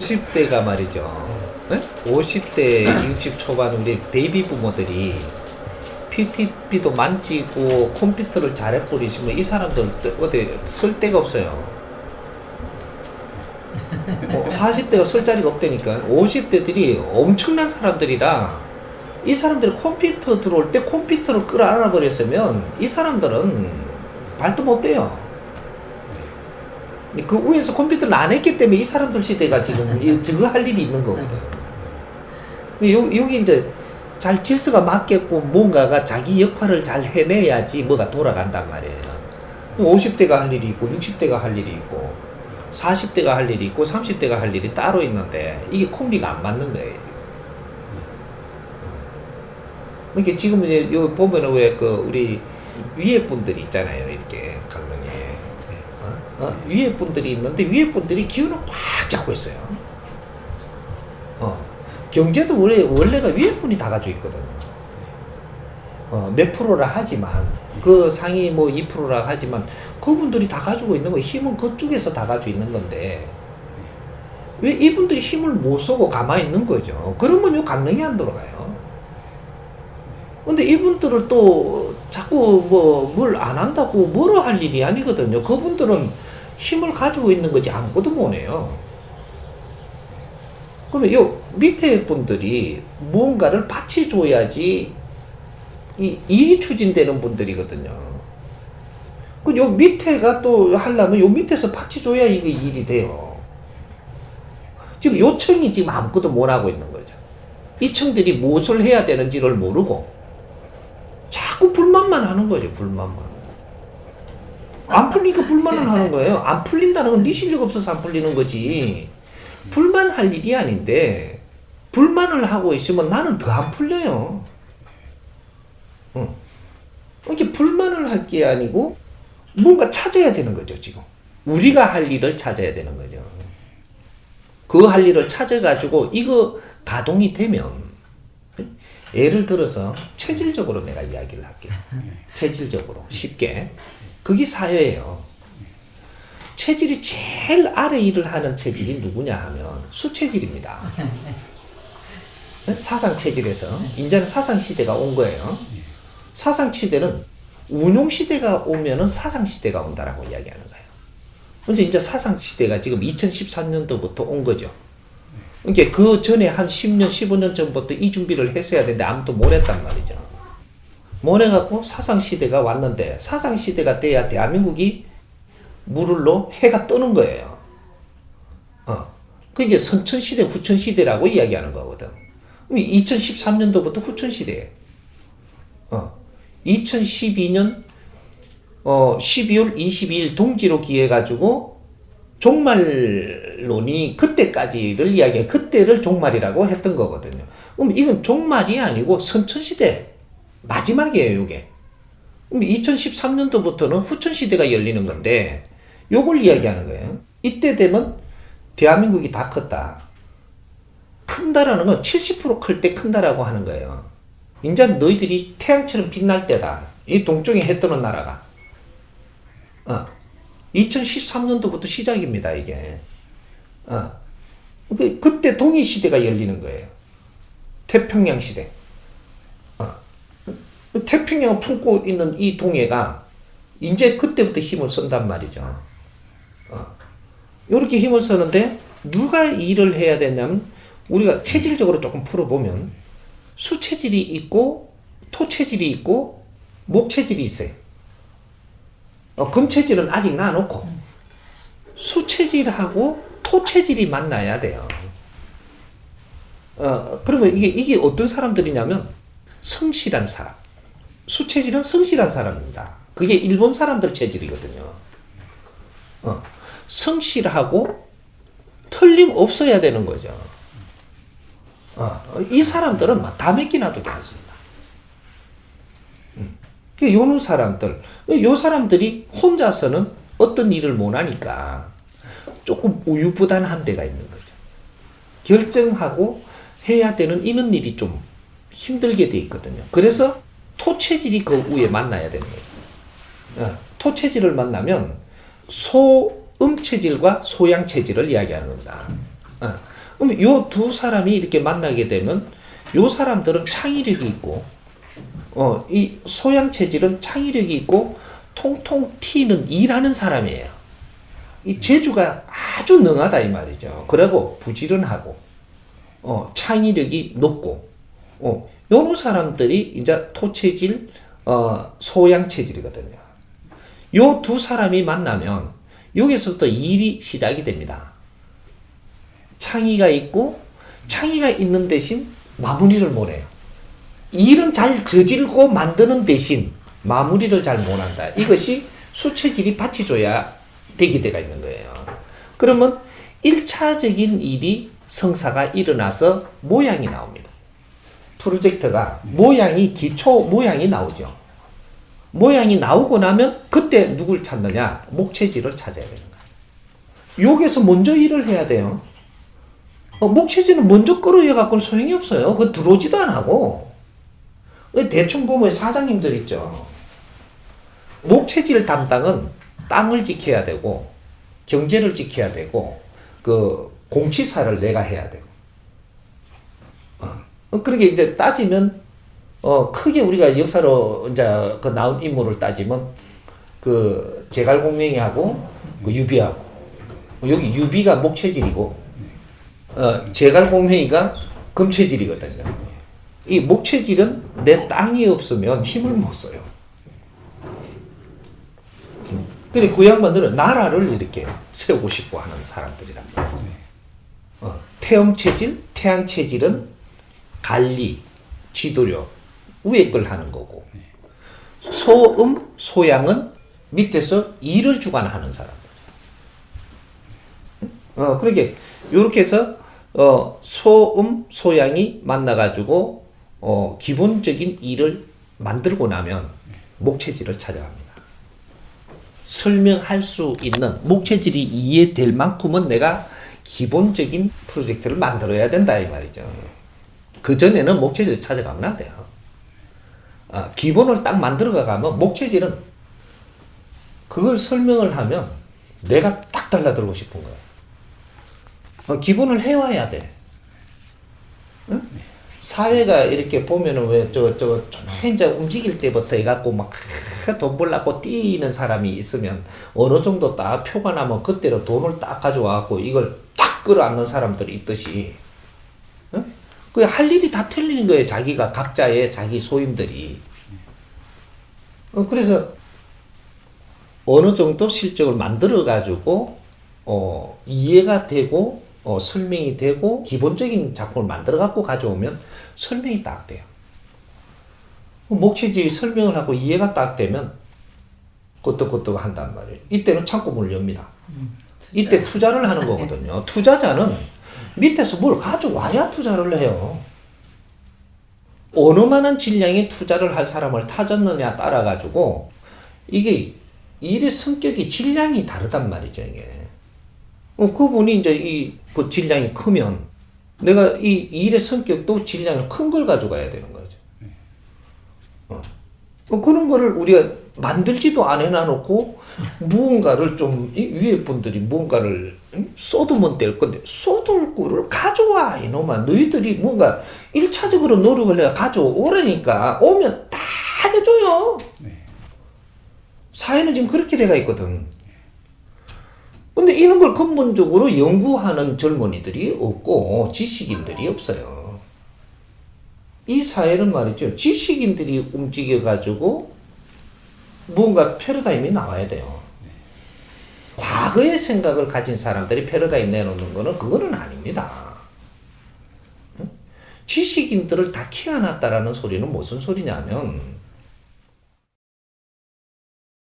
50대가 말이죠. 네? 50대, 60 초반 우리 베이비 부모들이 PTB도 만지고 컴퓨터를 잘해 버리시면 이 사람들 어디 쓸 데가 없어요. 40대가 쓸 자리가 없다니까. 50대들이 엄청난 사람들이라 이 사람들이 컴퓨터 들어올 때 컴퓨터를 끌어안아 버렸으면 이 사람들은 발도 못 대요. 그 위에서 컴퓨터를 안 했기 때문에 이 사람들 시대가 지금 저거 할 일이 있는 거거든. 여기 이제 잘 질서가 맞겠고 뭔가가 자기 역할을 잘 해내야지 뭐가 돌아간단 말이에요. 50대가 할 일이 있고 60대가 할 일이 있고 40대가 할 일이 있고 30대가 할 일이 따로 있는데 이게 콤비가 안 맞는 거예요. 그러니까 지금 이제 여기 보면은 왜 그 우리 위에 분들이 있잖아요. 이렇게 강릉에 위에 분들이 있는데 위에 분들이 기운을 꽉 잡고 있어요. 경제도 원래가 위에 분이 다 가지고 있거든요. 몇 프로라 하지만 그 상위 뭐 2%라 하지만 그분들이 다 가지고 있는 거 힘은 그쪽에서 다 가지고 있는 건데 왜 이분들이 힘을 못 쓰고 가만히 있는 거죠. 그러면 요 강릉이 안 돌아가요. 근데 이분들을 또 자꾸 뭐 뭘 안 한다고 뭐로 할 일이 아니거든요. 그분들은 힘을 가지고 있는 거지 아무것도 못 해요. 그러면 요 밑에 분들이 무언가를 받쳐줘야지 이 일이 추진되는 분들이거든요. 그 요 밑에가 또 하려면 요 밑에서 받쳐줘야 이게 일이 돼요. 지금 요 층이 지금 아무것도 못 하고 있는 거죠. 이 층들이 무엇을 해야 되는지를 모르고 자꾸 불만만 하는 거죠. 불만만. 안 풀리니까 불만을 하는 거예요. 안 풀린다는 건 네 실력 없어서 안 풀리는 거지. 불만할 일이 아닌데 불만을 하고 있으면 나는 더 안 풀려요. 이렇게 불만을 할 게 아니고 뭔가 찾아야 되는 거죠. 지금 우리가 할 일을 찾아야 되는 거죠. 그 할 일을 찾아가지고 이거 가동이 되면 예를 들어서 체질적으로 내가 이야기를 할게요. 체질적으로 쉽게 그게 사회예요. 체질이 제일 아래 일을 하는 체질이 누구냐 하면 수체질입니다. 사상 체질에서 이제는 사상 시대가 온 거예요. 사상 시대는 운용 시대가 오면은 사상 시대가 온다라고 이야기하는 거예요. 근데 이제 사상 시대가 지금 2013년도부터 온 거죠. 그러니까 그 전에 한 10년, 15년 전부터 이 준비를 했어야 되는데 아무도 못 했단 말이죠. 못 해갖고 사상 시대가 왔는데 사상 시대가 돼야 대한민국이 물을로 해가 뜨는 거예요. 그 이제 선천시대, 후천시대라고 이야기하는 거거든. 2013년도부터 후천시대예요. 2012년 12월 22일 동지로 기해가지고 종말론이 그때까지를 이야기해. 그때를 종말이라고 했던 거거든요. 그럼 이건 종말이 아니고 선천시대 마지막이에요, 요게. 그럼 2013년도부터는 후천시대가 열리는 건데 요걸 이야기하는 거예요. 이때 되면 대한민국이 다 컸다. 큰다라는 건 70% 클 때 큰다라고 하는 거예요. 이제 너희들이 태양처럼 빛날 때다. 이 동쪽에 해 뜨는 나라가. 2013년도부터 시작입니다, 이게. 그때 동해시대가 열리는 거예요. 태평양 시대. 태평양을 품고 있는 이 동해가 이제 그때부터 힘을 쓴단 말이죠. 이렇게 힘을 쓰는데 누가 일을 해야 되냐면 우리가 체질적으로 조금 풀어보면 수체질이 있고 토체질이 있고 목체질이 있어요. 금체질은 아직 놔놓고 수체질하고 토체질이 만나야 돼요. 그러면 이게 어떤 사람들이냐면 성실한 사람. 수체질은 성실한 사람입니다. 그게 일본 사람들 체질이거든요. 성실하고 틀림없어야 되는 거죠. 이 사람들은 막 다 맡기놔도 않습니다. 요런 사람들, 요 사람들이 혼자서는 어떤 일을 못 하니까 조금 우유부단한 데가 있는 거죠. 결정하고 해야 되는 이런 일이 좀 힘들게 돼 있거든요. 그래서 토체질이 그 위에 만나야 되는 거죠. 토체질을 만나면 소음체질과 소양체질을 이야기하는 겁니다. 그럼 요 두 사람이 이렇게 만나게 되면 요 사람들은 창의력이 있고 이 소양 체질은 창의력이 있고 통통 튀는 일하는 사람이에요. 이 재주가 아주 능하다 이 말이죠. 그리고 부지런하고 창의력이 높고 요런 사람들이 이제 토체질 소양 체질이거든요. 요 두 사람이 만나면 여기서부터 일이 시작이 됩니다. 창의가 있고 창의가 있는 대신 마무리를 못해요. 일은 잘 저질고 만드는 대신 마무리를 잘 못한다. 이것이 수체질이 받쳐줘야 되게 돼가 있는 거예요. 그러면 1차적인 일이 성사가 일어나서 모양이 나옵니다. 프로젝트가 모양이 기초 모양이 나오죠. 모양이 나오고 나면 그때 누굴 찾느냐? 목체질을 찾아야 되는 거예요. 여기서 먼저 일을 해야 돼요. 목체질은 먼저 끌어야 갖고는 소용이 없어요. 그거 들어오지도 안 하고. 대충 보면 사장님들 있죠. 목체질 담당은 땅을 지켜야 되고 경제를 지켜야 되고 그 공치사를 내가 해야 되고. 그렇게 이제 따지면 크게 우리가 역사로 이제 그 나온 인물을 따지면 그 제갈공명이하고 그 유비하고 여기 유비가 목체질이고 제갈공명이가 금체질이거든요. 이 목체질은 내 땅이 없으면 힘을 못 써요. 근데 그 양반들은 나라를 이렇게 세우고 싶어 하는 사람들이랍니다. 태음체질, 태양체질은 관리, 지도력, 위에 걸 하는 거고, 소음, 소양은 밑에서 일을 주관하는 사람들. 그렇게, 요렇게 해서, 소음, 소양이 만나가지고, 기본적인 일을 만들고 나면 목체질을 찾아갑니다. 설명할 수 있는 목체질이 이해될 만큼은 내가 기본적인 프로젝트를 만들어야 된다 이 말이죠. 그 전에는 목체질을 찾아가면 안 돼요. 기본을 딱 만들어 가면 목체질은 그걸 설명을 하면 내가 딱 달라들고 싶은 거예요. 기본을 해와야 돼. 응? 사회가 이렇게 보면은 왜 이제 움직일 때부터 해갖고 막 돈 벌라고 뛰는 사람이 있으면 어느 정도 딱 표가 나면 그때로 돈을 딱 가져와갖고 이걸 딱 끌어안는 사람들이 있듯이 그 할 일이 다 틀리는 거예요. 자기가 각자의 자기 소임들이. 그래서 어느 정도 실적을 만들어 가지고 이해가 되고 설명이 되고 기본적인 작품을 만들어 갖고 가져오면 설명이 딱 돼요. 목체질이 설명을 하고 이해가 딱 되면 끄떡끄떡 한단 말이에요. 이때는 창고문을 엽니다. 이때 투자를 하는 거거든요. 투자자는 밑에서 뭘 가져와야 투자를 해요. 어느 만한 질량의 투자를 할 사람을 찾았느냐 따라 가지고 이게 일의 성격이 질량이 다르단 말이죠. 이게 그분이 이제 그 질량이 크면 내가 이 일의 성격도 질량을 큰 걸 가져가야 되는 거죠. 그런 거를 우리가 만들지도 안 해놔놓고 무언가를 좀 위에 분들이 무언가를 쏟으면 될 건데 쏟을 거를 가져와 이놈아. 너희들이 뭔가 1차적으로 노력을 해야 가져오라니까. 오면 다 해줘요. 사회는 지금 그렇게 돼가 있거든. 근데 이런 걸 근본적으로 연구하는 젊은이들이 없고 지식인들이 없어요. 이 사회는 말이죠. 지식인들이 움직여가지고 뭔가 패러다임이 나와야 돼요. 과거의 생각을 가진 사람들이 패러다임 내놓는 거는 그거는 아닙니다. 지식인들을 다 키워놨다라는 소리는 무슨 소리냐면